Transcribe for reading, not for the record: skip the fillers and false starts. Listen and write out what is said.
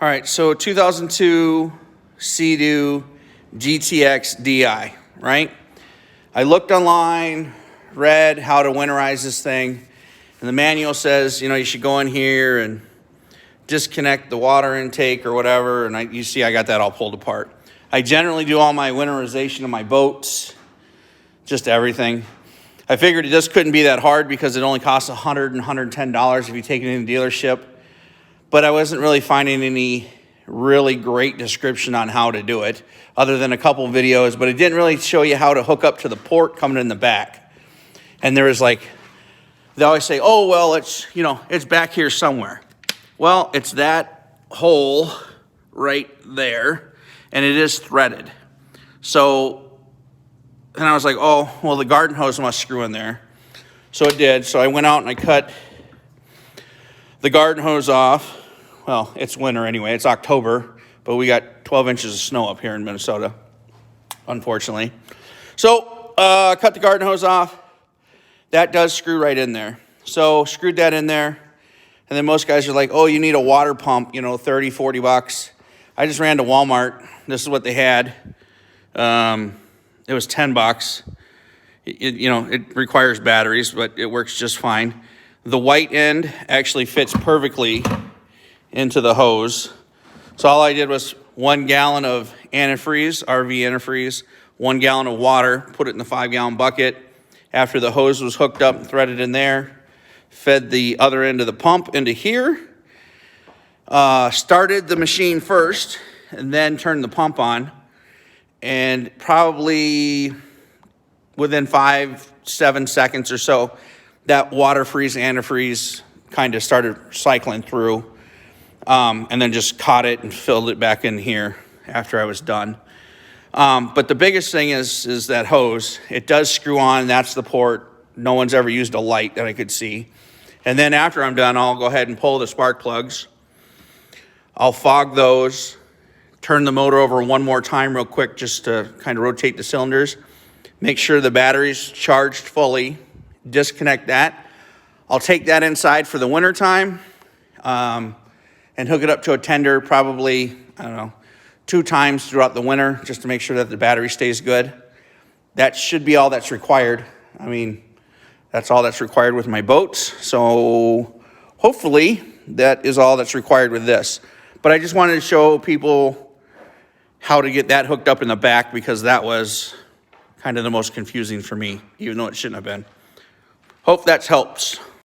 All right, so 2002 Sea Doo GTX DI, right? I looked online, read how to winterize this thing, and the manual says, you know, you should go in here and disconnect the water intake or whatever, and you see I got that all pulled apart. I generally do all my winterization of my boats, just everything. I figured it just couldn't be that hard because it only costs $100 and $110 if you take it in the dealership. But I wasn't really finding any really great description on how to do it, other than a couple videos, but it didn't really show you how to hook up to the port coming in the back. And there was like, they always say, oh, well, it's, you know, it's back here somewhere. Well, it's that hole right there, and it is threaded. So, and I was like, oh, well, the garden hose must screw in there. So it did. So I went out and I cut the garden hose off. Well, it's winter anyway. It's October, but we got 12 inches of snow up here in Minnesota, unfortunately. So cut the garden hose off. That does screw right in there. So screwed that in there. And then most guys are like, oh, you need a water pump, you know, 30, 40 bucks. I just ran to Walmart. This is what they had. It was 10 bucks. You know, it requires batteries, but it works just fine. The white end actually fits perfectly into the hose. So all I did was 1 gallon of antifreeze, RV antifreeze, 1 gallon of water, put it in the 5-gallon bucket. After the hose was hooked up and threaded in there, fed the other end of the pump into here, started the machine first, and then turned the pump on. And probably within 5-7 seconds or so, that water freeze, antifreeze kind of started cycling through. And then just caught it and filled it back in here after I was done. But the biggest thing is that hose. It does screw on. That's the port. No one's ever used a light that I could see. And then after I'm done, I'll go ahead and pull the spark plugs. I'll fog those, turn the motor over one more time real quick just to kind of rotate the cylinders. Make sure the battery's charged fully. Disconnect that. I'll take that inside for the winter time. And hook it up to a tender probably, I don't know, 2 times throughout the winter just to make sure that the battery stays good. That should be all that's required. I mean, that's all that's required with my boats. So hopefully that is all that's required with this. But I just wanted to show people how to get that hooked up in the back because that was kind of the most confusing for me, even though it shouldn't have been. Hope that helps.